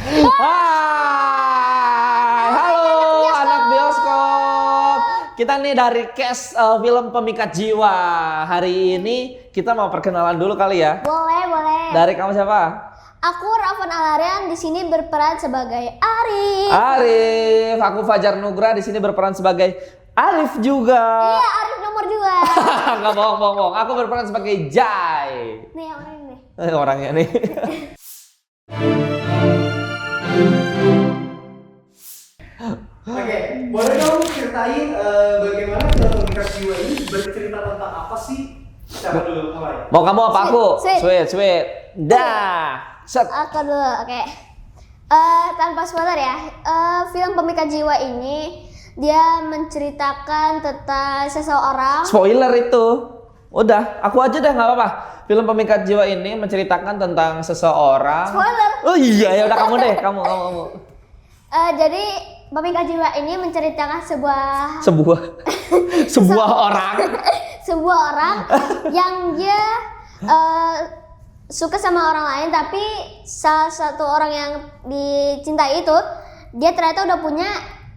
Hai, halo anak bioskop. Kita nih dari cast film Pemikat Jiwa. Hari ini kita mau perkenalan dulu kali ya. Boleh. Dari kamu siapa? Aku Ravan Alarian di sini berperan sebagai Arif. Arif. Aku Fajar Nugra di sini berperan sebagai Arif juga. Iya, Arif nomor 2. Nggak bohong. Aku berperan sebagai Jai. Nih yang ini nih. Orangnya nih. Oke, boleh dong ceritain bagaimana film Pemikat Jiwa ini bercerita tentang apa sih? Siapa dulu, mulai? Mau kamu apa aku? Sweet. Sweet. Dah. Set. Aku dulu, oke. Tanpa spoiler ya, film Pemikat Jiwa ini dia menceritakan tentang seseorang. Spoiler itu. Udah, aku aja deh nggak apa-apa. Film Pemikat Jiwa ini menceritakan tentang seseorang. Spoiler. Oh iya, ya udah kamu deh, kamu. Jadi Pemikat Jiwa ini menceritakan sebuah orang. sebuah orang yang dia suka sama orang lain, tapi salah satu orang yang dicintai itu dia ternyata udah punya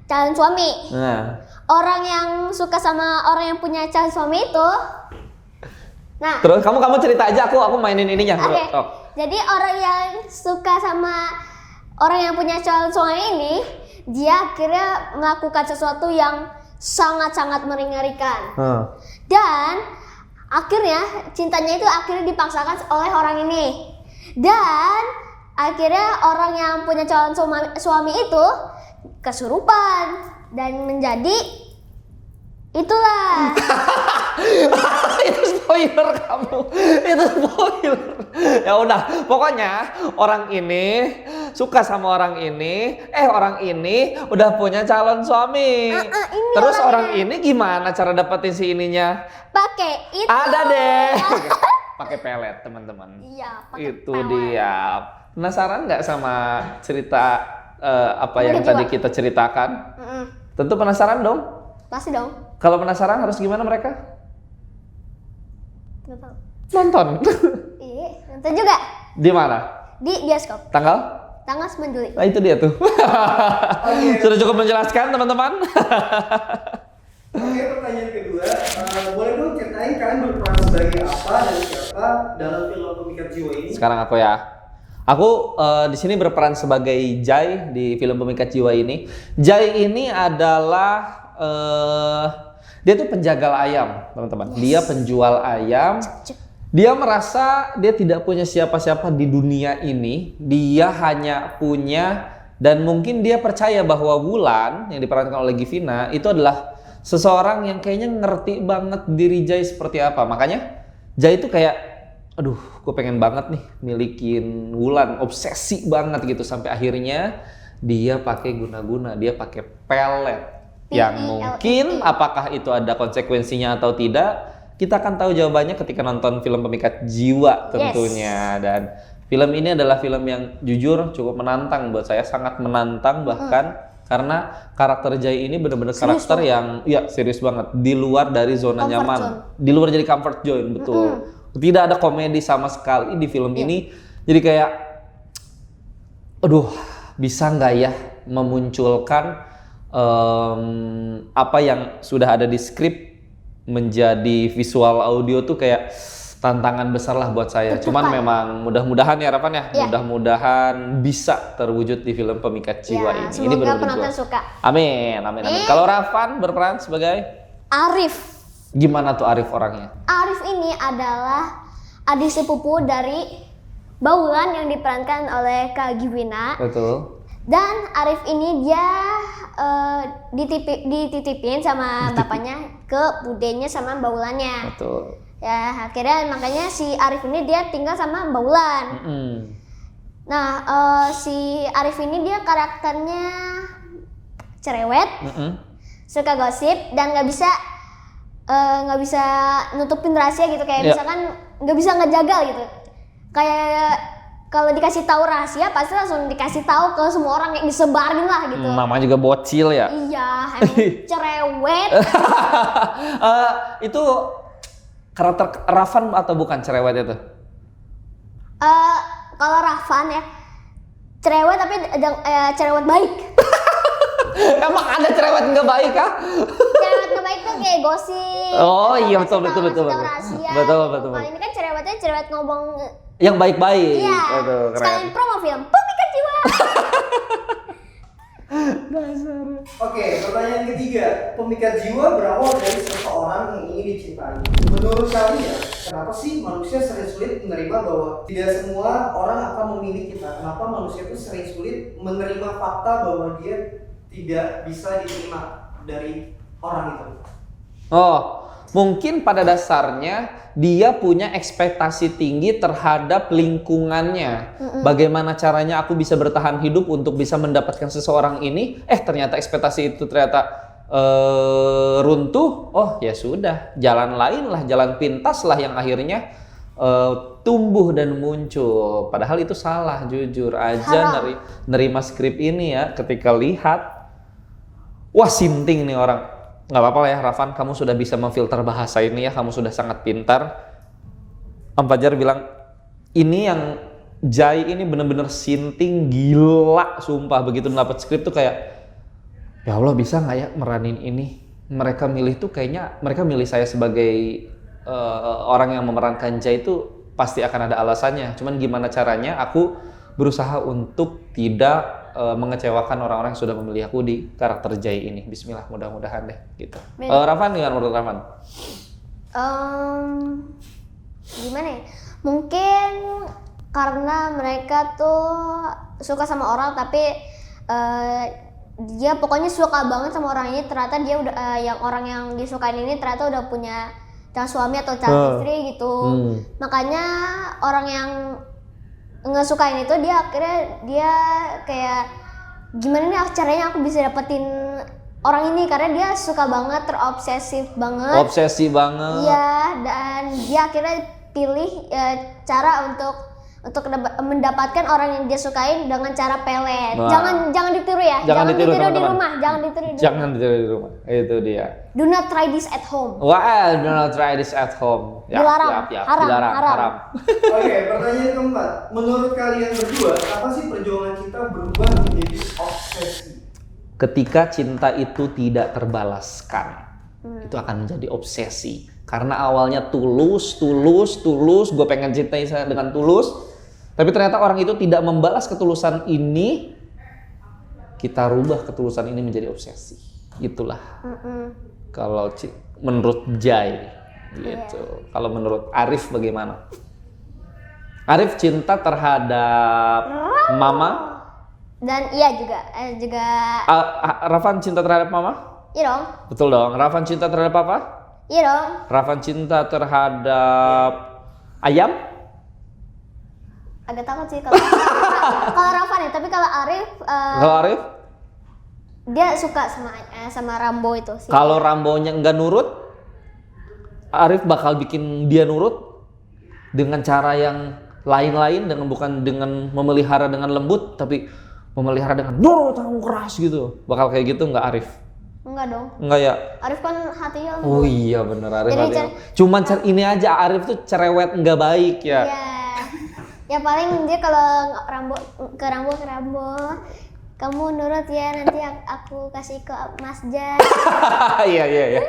calon suami. Nah, Orang yang suka sama orang yang punya calon suami itu, nah, terus kamu cerita aja, aku mainin ininya. oke. Oh. Jadi orang yang suka sama orang yang punya calon suami ini, dia akhirnya melakukan sesuatu yang sangat-sangat mengerikan. Dan akhirnya cintanya itu akhirnya dipaksakan oleh orang ini. Dan akhirnya orang yang punya calon suami itu kesurupan dan menjadi itulah. Itu spoiler kamu. Itu spoiler. Ya udah, pokoknya orang ini suka sama orang ini, orang ini udah punya calon suami. Ini Terus orang orangnya. ini gimana cara dapetin si ininya? Pakai itu. Ada deh. Pakai pelet, teman-teman. Iya, pakai Itu pelet. dia. Penasaran nggak sama cerita apa yang Pemikat tadi Jiwa. kita ceritakan? Tentu penasaran dong. Pasti dong. Kalau penasaran harus gimana mereka? Nggak tahu. Nonton. Iya, nonton juga Di mana? di bioskop Tanggal? tanggal 9 Juli. Nah itu dia tuh. Sudah cukup menjelaskan teman-teman. Oke, pertanyaan kedua, boleh dong ceritain kalian berperan sebagai apa dan siapa dalam film Pemikat Jiwa ini? Sekarang aku ya. Aku di sini berperan sebagai Jai di film Pemikat Jiwa ini. Jai ini adalah dia tuh penjagal ayam, teman-teman. Dia penjual ayam. Dia merasa dia tidak punya siapa-siapa di dunia ini. Dia hanya punya, dan mungkin dia percaya bahwa Wulan yang diperankan oleh Givina itu adalah seseorang yang kayaknya ngerti banget diri Jai seperti apa. Makanya Jai itu kayak, aduh, gue pengen banget nih milikin Wulan, obsesi banget gitu, sampai akhirnya dia pakai guna-guna, dia pakai pelet yang mungkin apakah itu ada konsekuensinya atau tidak, kita akan tahu jawabannya ketika nonton film Pemikat Jiwa tentunya. Dan film ini adalah film yang jujur cukup menantang buat saya, sangat menantang bahkan karena karakter Jai ini benar-benar karakter yang serius banget, di luar dari zona Comfort nyaman, zone. di luar jadi comfort zone, betul. Tidak ada komedi sama sekali di film ini. Jadi kayak, aduh, bisa nggak ya memunculkan apa yang sudah ada di skrip menjadi visual audio tuh kayak tantangan besar lah buat saya. Cuman memang mudah-mudahan ya Ravan ya, mudah-mudahan bisa terwujud di film Pemikat Jiwa ini. Semoga Ini benar-benar penonton gua. suka. Amin. Kalau Ravan berperan sebagai Arif. gimana tuh Arif orangnya? Arif ini adalah adik sepupu dari Baulan yang diperankan oleh Kak Givina. Betul. Dan Arif ini dia dititipin sama bapaknya ke budenya sama Baulannya. Betul. Ya akhirnya makanya si Arif ini dia tinggal sama Baulan. Nah si Arif ini dia karakternya cerewet, suka gosip dan nggak bisa nutupin rahasia gitu, kayak misalkan nggak bisa ngejaga gitu. Kayak kalau dikasih tahu rahasia pasti langsung dikasih tahu ke semua orang, yang disebarin lah gitu. Namanya juga bocil ya. Iya, emang cerewet. Itu karakter Ravan atau bukan cerewet itu? Kalau Ravan ya cerewet tapi cerewet baik. Emang ada cerewet nggak baik kah? Cerewet nggak baik tuh kayak gosip. Oh iya betul. Ngasih tahu rahasia. Betul. Kalau ini kan cerewetnya cerewet ngomong. Yang baik-baik. Iya. Betul, keren. Sekalian promo film Pemikat Jiwa. Oke, pertanyaan ketiga. Pemikat jiwa berawal dari seseorang yang ingin dicintai. Menurut kalian, kenapa sih manusia sering sulit menerima bahwa tidak semua orang akan memilih kita? Kenapa manusia itu sering sulit menerima fakta bahwa dia tidak bisa diterima dari orang itu? Oh, mungkin pada dasarnya dia punya ekspektasi tinggi terhadap lingkungannya. Bagaimana caranya aku bisa bertahan hidup untuk bisa mendapatkan seseorang ini? Ternyata ekspektasi itu ternyata runtuh. Oh ya sudah, jalan lain lah, jalan pintas lah yang akhirnya tumbuh dan muncul. Padahal itu salah, jujur aja nerima skrip ini ya. Ketika lihat, wah sinting nih orang. Nggak apa-apa lah ya Rafan, kamu sudah bisa memfilter bahasa ini ya, kamu sudah sangat pintar. Om Fajar bilang, ini yang Jai ini bener-bener sinting gila, sumpah. Begitu mendapat skrip tuh kayak, ya Allah bisa nggak ya meranin ini? Mereka milih tuh kayaknya, mereka milih saya sebagai orang yang memerankan Jai itu pasti akan ada alasannya. Cuman gimana caranya aku berusaha untuk tidak mengecewakan orang-orang yang sudah memilih aku di karakter Jai ini. Bismillah, mudah-mudahan deh gitu. Rafan gimana menurut Rafan? Gimana ya? Mungkin karena mereka tuh suka sama orang tapi dia pokoknya suka banget sama orang ini. Ternyata dia udah yang orang yang disukain ini ternyata udah punya calon suami atau calon istri gitu. Makanya orang yang ngesukain itu dia akhirnya dia kayak gimana nih caranya aku bisa dapetin orang ini, karena dia suka banget, terobsesif banget. Obsesi banget. Iya, dan dia akhirnya pilih cara untuk mendapatkan orang yang dia sukain dengan cara pelet. Wah. Jangan ditiru ya. Jangan ditiru di teman-teman. rumah, jangan ditiru di rumah. Jangan ditiru di rumah. Itu dia. Do not try this at home. Wah, do not try this at home. Ya, Dilarang. Haram, dilarang, haram. haram. Oke, pertanyaan keempat. Menurut kalian berdua, apa sih perjuangan kita berubah menjadi obsesi? Ketika cinta itu tidak terbalaskan, itu akan menjadi obsesi. Karena awalnya tulus, gue pengen cintai saya dengan tulus, tapi ternyata orang itu tidak membalas ketulusan ini, kita rubah ketulusan ini menjadi obsesi. Itulah. Kalau menurut Jai, gitu. Kalau menurut Arif bagaimana? Arif cinta terhadap Mama. Dan iya juga. Rafan cinta terhadap Mama? Iya dong. Betul dong. Rafan cinta terhadap Papa? Iya dong. Rafan cinta terhadap ayam? Agak takut sih kalau kalau Rafan ya, tapi kalau Arif Kalau Arif? dia suka sama Rambo itu sih. Kalau Rambonya nggak nurut, Arif bakal bikin dia nurut dengan cara yang lain-lain, bukan dengan memelihara dengan lembut, tapi memelihara dengan nurut kamu keras gitu. Bakal kayak gitu nggak Arif? Enggak dong. Enggak ya? Arif kan hatinya lembut. Oh iya bener Arif. Jadi Cuman ini aja Arif tuh cerewet nggak baik ya. Iya. Ya paling dia kalau Rambo, kamu nurut ya, nanti aku kasih ke Mas Jan. Iya.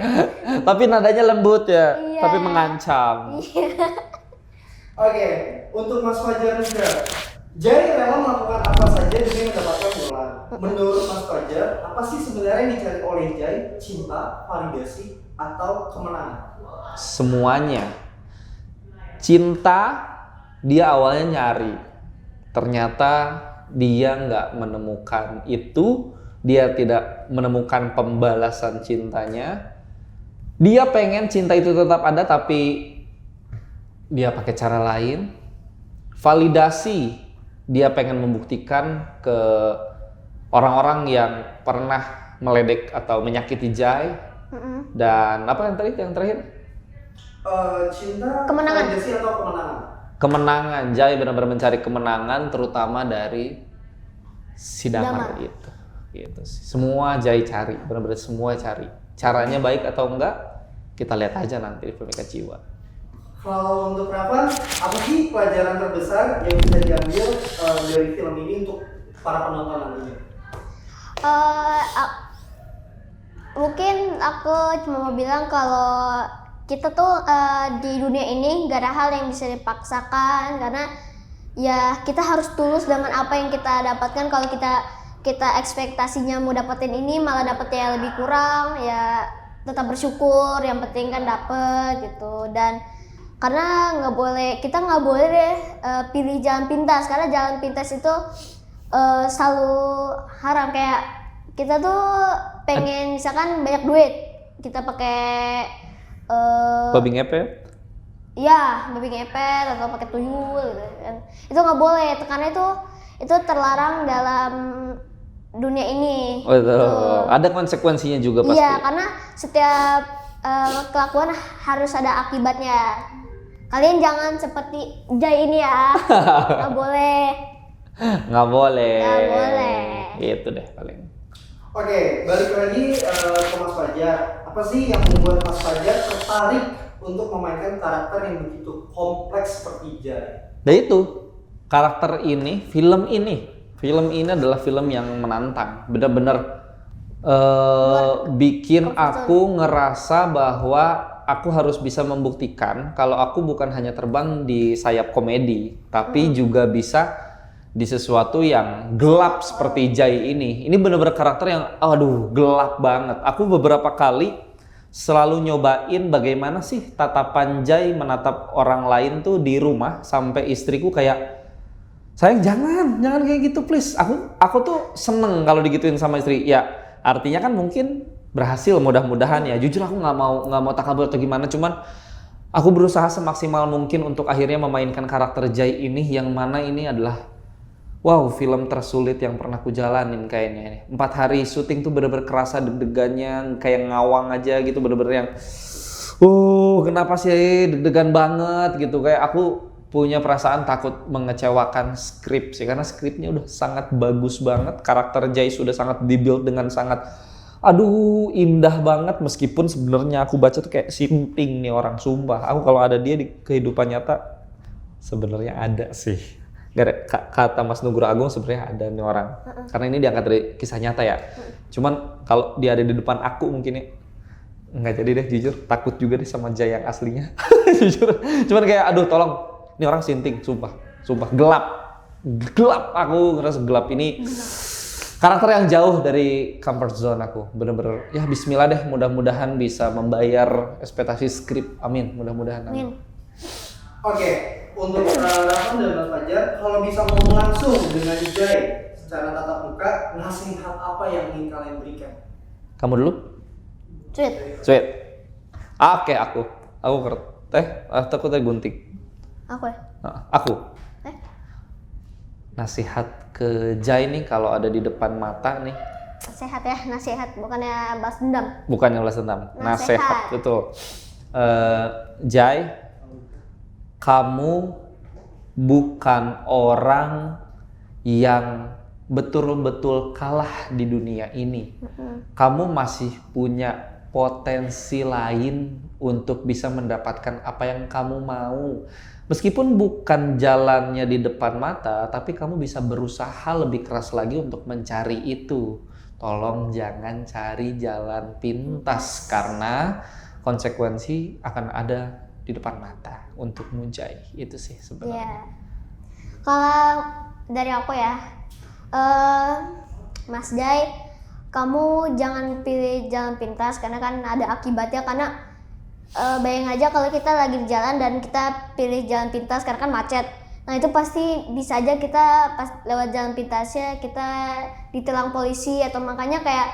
Tapi nadanya lembut ya, Iya. tapi mengancam. Iya. Oke, untuk Mas Fajar Nugra, Jai rela melakukan apa saja demi mendapatkan bulan. Menurut Mas Fajar, apa sih sebenarnya yang dicari oleh Jai? Cinta, validasi, atau kemenangan? Semuanya. Cinta dia awalnya nyari, ternyata dia nggak menemukan itu, dia tidak menemukan pembalasan cintanya. Dia pengen cinta itu tetap ada tapi dia pakai cara lain. Validasi, dia pengen membuktikan ke orang-orang yang pernah meledek atau menyakiti Jai. Dan apa yang terakhir? Cinta, Kemenangan. validasi, atau kemenangan? Kemenangan. Jai benar-benar mencari kemenangan, terutama dari si Damar itu. Gitu sih. Semua Jai cari, benar-benar semua cari. Caranya baik atau enggak, kita lihat aja nanti di Pemikat Jiwa. Kalau untuk Rafan, apa sih pelajaran terbesar yang bisa diambil dari film ini untuk para penonton nantinya? Mungkin aku cuma mau bilang kalau kita tuh di dunia ini gak ada hal yang bisa dipaksakan, karena ya kita harus tulus dengan apa yang kita dapatkan. Kalau kita ekspektasinya mau dapetin ini malah dapetnya lebih kurang, ya tetap bersyukur, yang penting kan dapet gitu. Dan karena kita nggak boleh deh pilih jalan pintas, karena jalan pintas itu selalu haram. Kayak kita tuh pengen misalkan banyak duit, kita pakai babi ngepet. ya babi ngepet atau pakai tuyul gitu kan. Itu nggak boleh, karena itu terlarang dalam dunia ini. Oh, itu. Gitu. Ada konsekuensinya juga pasti. Iya, karena setiap kelakuan harus ada akibatnya. Kalian jangan seperti Jai ini ya. Nggak boleh. Nggak boleh. Nggak boleh. Itu deh paling. Oke, balik lagi ke Mas Fajar. Apa sih yang membuat Mas Fajar tertarik untuk memainkan karakter yang begitu kompleks seperti Jai? Dan itu karakter ini, film ini adalah film yang menantang. Bener-bener bikin aku ngerasa bahwa aku harus bisa membuktikan kalau aku bukan hanya terbang di sayap komedi, tapi juga bisa di sesuatu yang gelap seperti Jai ini. Ini bener-bener karakter yang aduh gelap banget. Aku beberapa kali selalu nyobain bagaimana sih tatapan Jai menatap orang lain tuh di rumah, sampai istriku kayak, sayang jangan kayak gitu please. Aku tuh seneng kalau digituin sama istri. Ya artinya kan mungkin berhasil mudah-mudahan ya. Jujur aku nggak mau takabur atau gimana. Cuman aku berusaha semaksimal mungkin untuk akhirnya memainkan karakter Jai ini, yang mana ini adalah wow, film tersulit yang pernah ku jalanin kayaknya ini. 4 hari syuting tuh bener-bener kerasa deg-degannya, kayak ngawang aja gitu, bener-bener yang kenapa sih deg-degan banget gitu. Kayak aku punya perasaan takut mengecewakan skrip sih, karena skripnya udah sangat bagus banget. Karakter Jai sudah sangat dibuild dengan sangat indah banget, meskipun sebenarnya aku baca tuh kayak simping nih orang, sumpah. Aku kalau ada dia di kehidupan nyata sebenarnya ada sih. Kata Mas Nugroho Agung sebenarnya ada nih orang. Karena ini diangkat dari kisah nyata ya. Cuman kalau dia ada di depan aku mungkin nggak jadi deh, jujur. Takut juga deh sama Jai yang aslinya. Jujur. Cuman kayak tolong. Ini orang sinting, sumpah. Gelap. Aku ngerasa gelap ini. Karakter yang jauh dari comfort zone aku. Bener-bener ya bismillah deh, mudah-mudahan bisa membayar ekspektasi skrip. Amin, mudah-mudahan. Amin. Oke, untuk Rahman dan Mas Fajar, kalau bisa ngomong langsung dengan Jai secara tatap muka, nasihat apa yang ingin kalian berikan? Kamu dulu? Sweet. Oke, aku tadi gunting. Aku. Nasihat ke Jai nih kalau ada di depan mata nih. Nasihat bukannya balas dendam. Bukannya balas dendam. Nasihat, betul. Jai, kamu bukan orang yang betul-betul kalah di dunia ini. Kamu masih punya potensi lain untuk bisa mendapatkan apa yang kamu mau. Meskipun bukan jalannya di depan mata, tapi kamu bisa berusaha lebih keras lagi untuk mencari itu. Tolong jangan cari jalan pintas, karena konsekuensi akan ada di depan mata untuk Jai. Itu sih sebenarnya. Yeah. Kalau dari aku ya, Mas Jai, kamu jangan pilih jalan pintas karena kan ada akibatnya. Karena bayang aja kalau kita lagi di jalan dan kita pilih jalan pintas karena kan macet. Nah itu pasti bisa aja kita pas lewat jalan pintasnya kita ditilang polisi, atau makanya kayak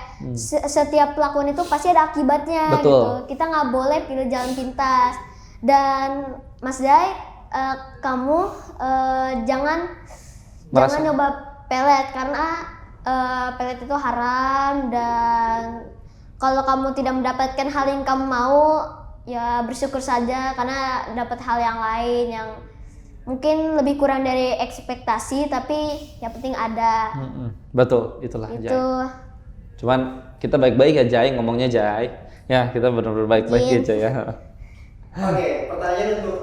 setiap pelakuan itu pasti ada akibatnya. Betul. Gitu. Kita nggak boleh pilih jalan pintas. Dan Mas Jai, kamu jangan nyoba pelet, karena pelet itu haram. Dan kalau kamu tidak mendapatkan hal yang kamu mau, ya bersyukur saja karena dapat hal yang lain yang mungkin lebih kurang dari ekspektasi, tapi yang penting ada. Betul, itulah itu. Jai. Cuman kita baik-baik ya Jai, ngomongnya Jai. Ya kita benar-benar baik-baik ya Jai ya. Oke, pertanyaan untuk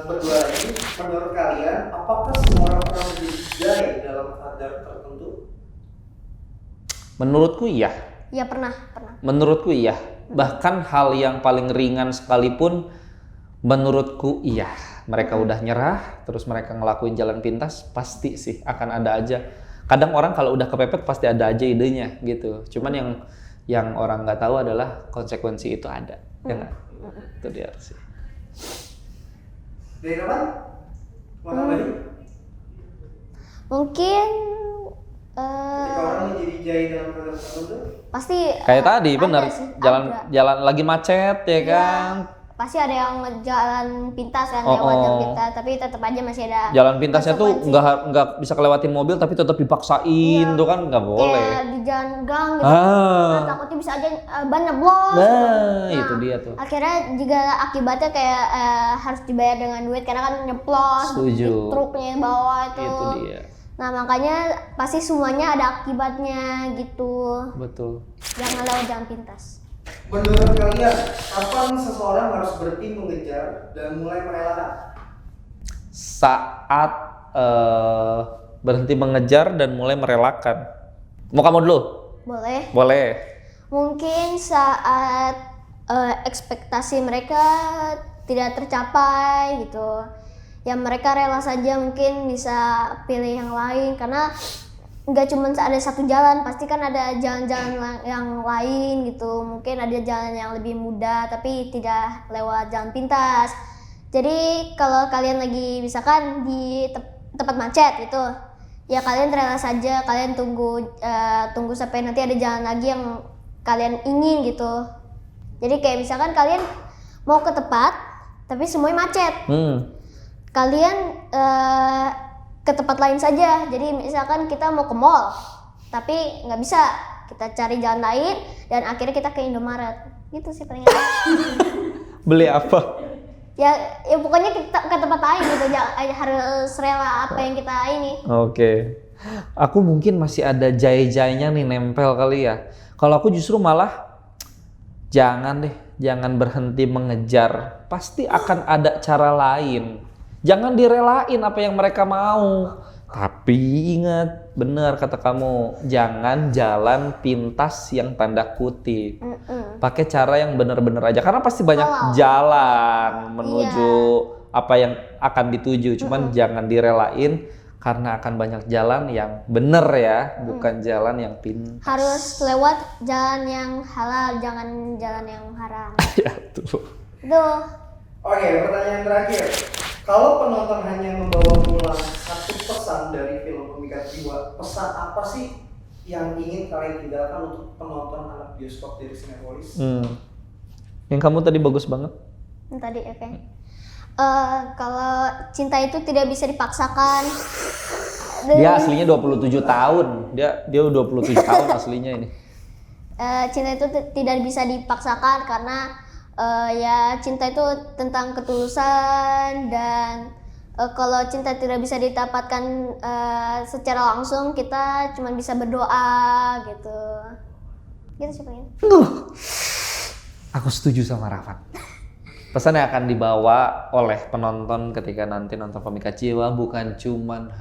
berdua lagi. Menurut kalian, apakah semua orang pernah menjadi jai dalam kadar tertentu? Menurutku iya. Ya pernah. Menurutku iya. Bahkan hal yang paling ringan sekalipun menurutku iya. Mereka udah nyerah, terus mereka ngelakuin jalan pintas, pasti sih akan ada aja. Kadang orang kalau udah kepepet pasti ada aja idenya gitu. Cuman yang orang nggak tahu adalah konsekuensi itu ada. Ya nggak? Itu dia sih. Dari kapan? Mau nambahin? Mungkin Ketika orang menjadi jai dalam kadar tertentu? pasti Kayak tadi ada bener, sih, ada. jalan lagi macet ya kan. Pasti ada yang jalan pintas kan, Oh, lewat jalan oh. pintas, tapi tetap aja masih ada Jalan pintasnya tuh konsekuensi. nggak bisa kelewatin mobil tapi tetap dipaksain tuh kan nggak boleh. Kayak di jalan gang gitu. Ah. Nah, takutnya bisa aja ban nyeblos. Nah, itu dia tuh. Akhirnya juga akibatnya kayak harus dibayar dengan duit karena kan nyeplos Setuju. di truknya bawah itu. Itu dia. Nah, makanya pasti semuanya ada akibatnya gitu. Betul. Jangan lewat jalan pintas. Menurut kalian, kapan seseorang harus berhenti mengejar dan mulai merelakan? Saat berhenti mengejar dan mulai merelakan. Mau kamu dulu? Boleh. Boleh. Mungkin saat ekspektasi mereka tidak tercapai gitu. Ya mereka rela saja mungkin bisa pilih yang lain karena nggak cuma ada satu jalan, pasti kan ada jalan-jalan yang lain gitu. Mungkin ada jalan yang lebih mudah tapi tidak lewat jalan pintas. Jadi kalau kalian lagi misalkan di tempat macet gitu, ya kalian rela saja, kalian tunggu sampai nanti ada jalan lagi yang kalian ingin gitu. Jadi kayak misalkan kalian mau ke tempat tapi semuanya macet. Kalian ke tempat lain saja. Jadi misalkan kita mau ke mall tapi nggak bisa, kita cari jalan lain dan akhirnya kita ke Indomaret gitu sih paling. Beli apa? ya pokoknya kita ke tempat lain gitu, harus rela apa yang kita ini. Oke. Aku mungkin masih ada jai-jainya nih nempel kali ya. Kalau aku justru malah jangan berhenti mengejar. Pasti akan ada cara lain. Jangan direlain apa yang mereka mau. Tapi ingat, benar kata kamu, jangan jalan pintas yang tanda kutip. Pakai cara yang benar-benar aja. Karena pasti banyak jalan menuju apa yang akan dituju. Cuman jangan direlain karena akan banyak jalan yang benar ya, bukan jalan yang pintas. Harus lewat jalan yang halal, jangan jalan yang haram. Ya tuh. Tuh. Oke, pertanyaan terakhir. Kalau penonton hanya membawa pulang satu pesan dari film Pemikat Jiwa, pesan apa sih yang ingin kalian tinggalkan untuk penonton anak bioskop dari Cinepolis? Yang kamu tadi bagus banget. Tadi oke. Kalau cinta itu tidak bisa dipaksakan. Dia aslinya 27 tahun. Dia 27 tahun aslinya ini. Cinta itu tidak bisa dipaksakan karena ya cinta itu tentang ketulusan dan kalau cinta tidak bisa didapatkan secara langsung, kita cuma bisa berdoa gitu. Gitu sih pengen. Aku setuju sama Rafan. Pesan yang akan dibawa oleh penonton ketika nanti nonton Pemikat Jiwa bukan cuman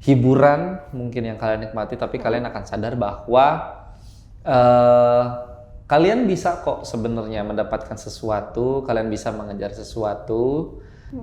hiburan mungkin yang kalian nikmati, tapi kalian akan sadar bahwa kalian bisa kok sebenarnya mendapatkan sesuatu, kalian bisa mengejar sesuatu,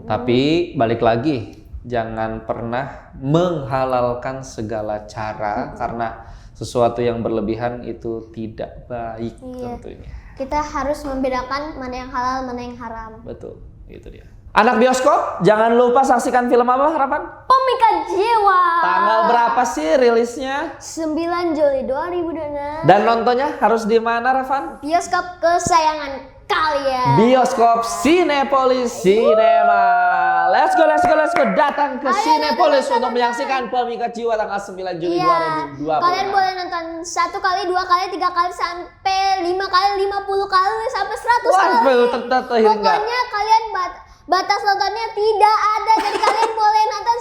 tapi balik lagi jangan pernah menghalalkan segala cara karena sesuatu yang berlebihan itu tidak baik tentunya. Kita harus membedakan mana yang halal, mana yang haram. Betul, itu dia. Anak bioskop, jangan lupa saksikan film apa, Harapan? Pemikat Jiwa. Tanggal berapa sih rilisnya? 9 Juli 2026. Dan nontonnya harus di mana, Rafan? Bioskop kesayangan kalian. Bioskop Cinepolis Cinema. Let's go. Datang ke Cinepolis untuk menyaksikan Pemikat Jiwa tanggal 9 Juli 2020. Kalian boleh nonton 1 kali, 2 kali, 3 kali, sampai 5 kali, 50 kali, sampai 100 kali. Pokoknya kalian batas nontonnya tidak ada, jadi kalian boleh nonton